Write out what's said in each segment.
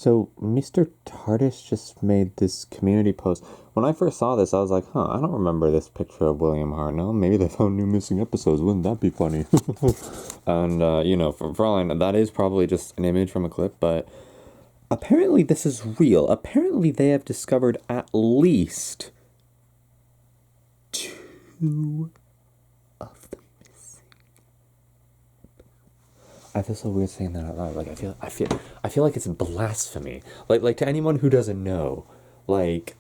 So Mr. TARDIS just made this community post. When I first saw this, I was like, huh, I don't remember this picture of William Hartnell. Maybe they found new missing episodes. Wouldn't that be funny? And, for all I know, that is probably just an image from a clip, but apparently this is real. Apparently they have discovered at least two of them. I feel so weird saying that out loud. Like I feel like it's blasphemy. Like to anyone who doesn't know, like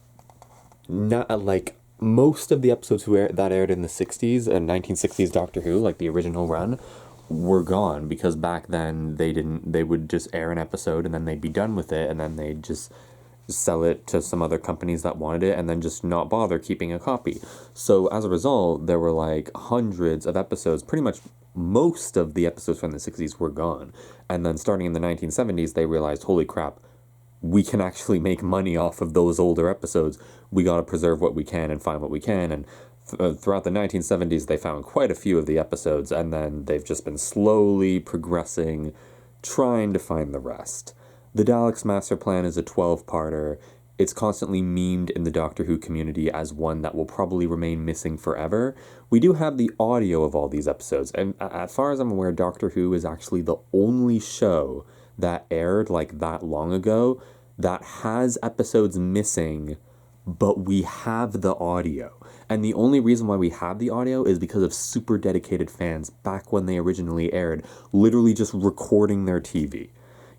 not like most of the episodes that aired in the 60s and 1960s Doctor Who, like the original run, were gone because back then they would just air an episode and then they'd be done with it and then they'd just sell it to some other companies that wanted it and then just not bother keeping a copy. So as a result, there were like hundreds of episodes. Pretty much most of the episodes from the 60s were gone. And then starting in the 1970s, they realized, holy crap, we can actually make money off of those older episodes. We got to preserve what we can and find what we can. And throughout the 1970s, they found quite a few of the episodes, and then they've just been slowly progressing, trying to find the rest. The Daleks Master Plan is a 12-parter. It's constantly memed in the Doctor Who community as one that will probably remain missing forever. We do have the audio of all these episodes, and as far as I'm aware, Doctor Who is actually the only show that aired like that long ago that has episodes missing, but we have the audio. And the only reason why we have the audio is because of super dedicated fans back when they originally aired, literally just recording their TV.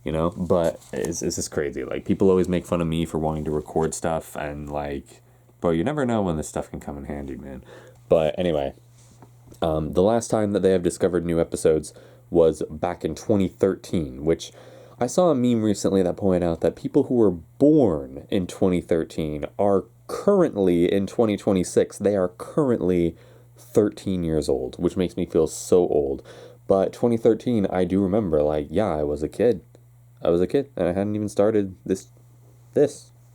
But it's just crazy. Like, people always make fun of me for wanting to record stuff, and like, bro, you never know when this stuff can come in handy, man. But anyway, the last time that they have discovered new episodes was back in 2013, which I saw a meme recently that pointed out that people who were born in 2013 are currently in 2026. They are currently 13 years old, which makes me feel so old. But 2013, I do remember, like, yeah, I was a kid. And I hadn't even started this.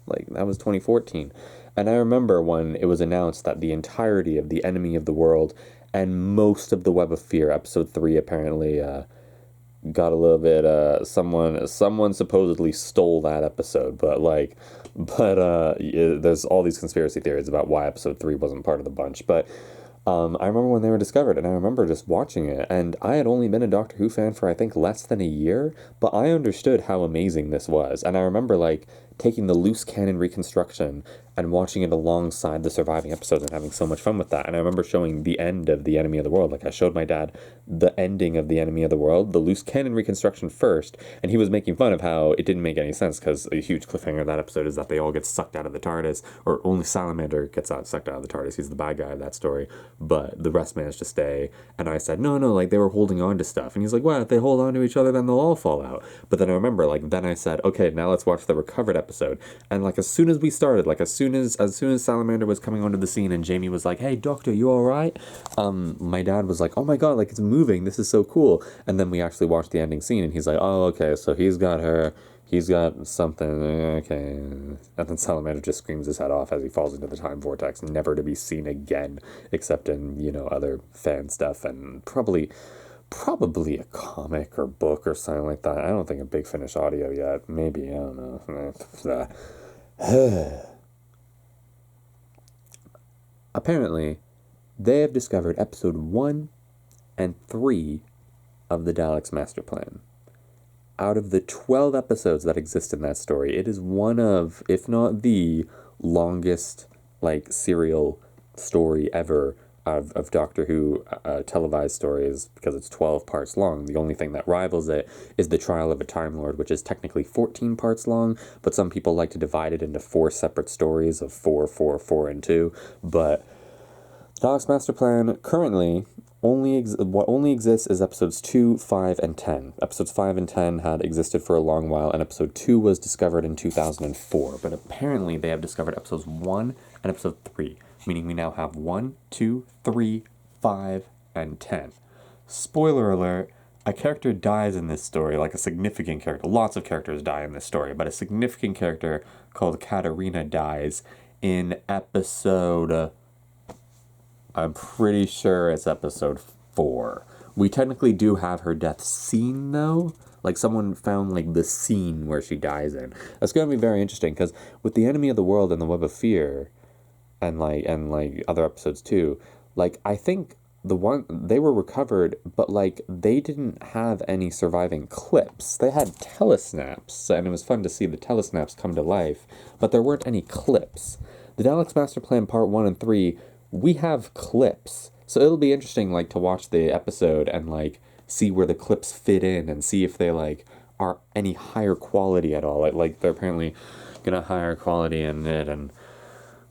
Like, that was 2014. And I remember when it was announced that the entirety of The Enemy of the World and most of the Web of Fear, episode 3, apparently got a little bit, someone supposedly stole that episode, there's all these conspiracy theories about why episode 3 wasn't part of the bunch. But I remember when they were discovered, and I remember just watching it, and I had only been a Doctor Who fan for, I think, less than a year, but I understood how amazing this was. And I remember, like, taking the loose cannon reconstruction and watching it alongside the surviving episodes and having so much fun with that. And I remember showing the end of The Enemy of the World. Like, I showed my dad the ending of The Enemy of the World, the loose cannon reconstruction first, and he was making fun of how it didn't make any sense, because a huge cliffhanger of that episode is that they all get sucked out of the TARDIS, or only Salamander gets sucked out of the TARDIS. He's the bad guy of that story, but the rest managed to stay. And I said, no, like, they were holding on to stuff. And he's like, well, if they hold on to each other, then they'll all fall out. But then I remember, like, then I said, okay, now let's watch the recovered episode. And, like, as soon as we started, like, as soon as Salamander was coming onto the scene and Jamie was like, hey, Doctor, you all right? My dad was like, oh my god, like, it's moving, this is so cool. And then we actually watched the ending scene, and he's like, oh, okay, so he's got her, he's got something, okay. And then Salamander just screams his head off as he falls into the time vortex, never to be seen again, except in, other fan stuff, and probably a comic or book or something like that. I don't think a Big Finish audio yet. Maybe, I don't know. Apparently, they have discovered episode 1 and 3 of the Daleks Master Plan. Out of the 12 episodes that exist in that story, it is one of, if not the longest, like, serial story ever of Doctor Who televised stories, because it's 12 parts long. The only thing that rivals it is The Trial of a Time Lord, which is technically 14 parts long, but some people like to divide it into 4 separate stories of 4, 4, 4, and 2. But Daleks Master Plan currently what only exists is episodes 2, 5, and 10. Episodes 5 and 10 had existed for a long while, and episode 2 was discovered in 2004. But apparently they have discovered episodes 1 and episode 3, meaning we now have 1, 2, 3, 5, and 10. Spoiler alert, a character dies in this story, like a significant character. Lots of characters die in this story, but a significant character called Katarina dies in episode... I'm pretty sure it's episode 4. We technically do have her death scene, though. Like someone found like the scene where she dies in. That's going to be very interesting because with the Enemy of the World and the Web of Fear, and other episodes too, like I think the one they were recovered, but like they didn't have any surviving clips. They had telesnaps, and it was fun to see the telesnaps come to life, but there weren't any clips. The Daleks Master Plan Part 1 and 3, we have clips. So it'll be interesting like to watch the episode and like see where the clips fit in and see if they like are any higher quality at all. Like they're apparently gonna higher quality in it and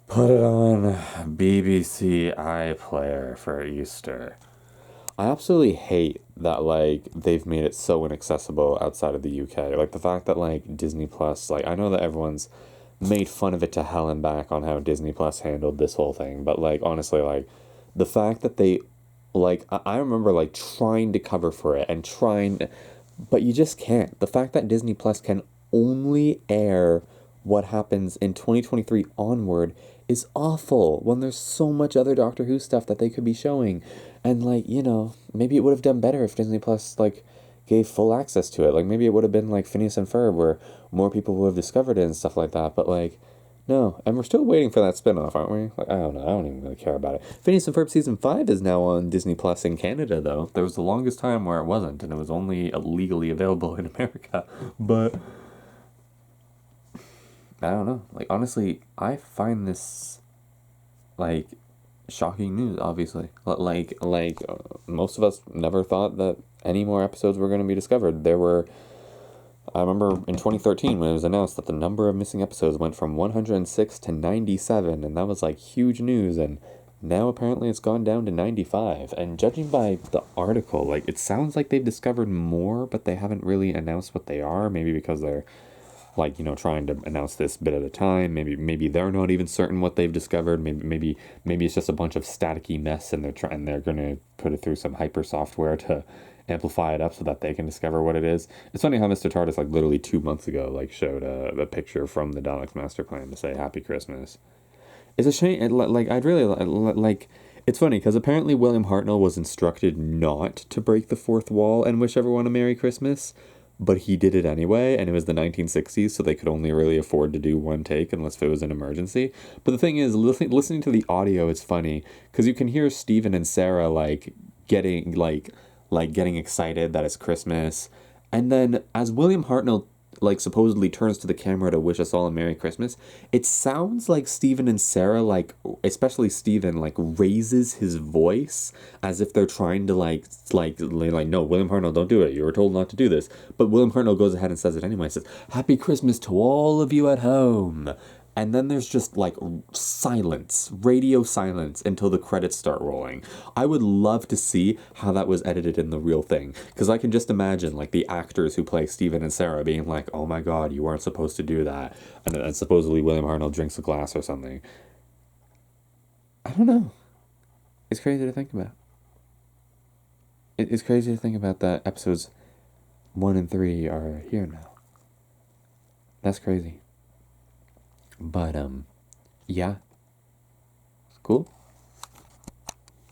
put it on BBC iPlayer for Easter. I absolutely hate that like they've made it so inaccessible outside of the UK. Like the fact that like Disney Plus, like I know that everyone's made fun of it to hell and back on how Disney Plus handled this whole thing, but like honestly, like the fact that they like I remember like trying to cover for it and trying, but you just can't. The fact that Disney Plus can only air what happens in 2023 onward is awful when there's so much other Doctor Who stuff that they could be showing. And like, you know, maybe it would have done better if Disney Plus like gave full access to it. Like maybe it would have been like Phineas and Ferb where more people would have discovered it and stuff like that. But like no, and we're still waiting for that spin-off, aren't we? Like I don't know, I don't even really care about it. Phineas and Ferb season 5 is now on Disney Plus in Canada though. There was the longest time where it wasn't, and it was only legally available in America. But I don't know. Like honestly, I find this like shocking news. Obviously, most of us never thought that any more episodes were going to be discovered. There were. I remember in 2013 when it was announced that the number of missing episodes went from 106 to 97, and that was like huge news. And now apparently it's gone down to 95. And judging by the article, like it sounds like they've discovered more, but they haven't really announced what they are. Maybe because they're like, you know, trying to announce this bit at a time. Maybe they're not even certain what they've discovered. Maybe it's just a bunch of staticky mess, and they're gonna put it through some hyper software to amplify it up so that they can discover what it is. It's funny how Mr. TARDIS like literally 2 months ago like showed a picture from the Daleks Master Plan to say Happy Christmas. It's a shame. Like I'd really like. It's funny because apparently William Hartnell was instructed not to break the fourth wall and wish everyone a Merry Christmas, but he did it anyway, and it was the 1960s, so they could only really afford to do one take unless it was an emergency. But the thing is, listening to the audio is funny because you can hear Stephen and Sarah like getting getting excited that it's Christmas, and then as William Hartnell like supposedly turns to the camera to wish us all a Merry Christmas, it sounds like Stephen and Sarah, like especially Stephen, like raises his voice as if they're trying to no, William Hartnell, don't do it. You were told not to do this. But William Hartnell goes ahead and says it anyway. Says, Happy Christmas to all of you at home. And then there's just like silence, radio silence until the credits start rolling. I would love to see how that was edited in the real thing. Because I can just imagine like the actors who play Stephen and Sarah being like, oh my God, you weren't supposed to do that. And then supposedly William Hartnell drinks a glass or something. I don't know. It's crazy to think about. It's crazy to think about that episodes 1 and 3 are here now. That's crazy. But, yeah. Cool.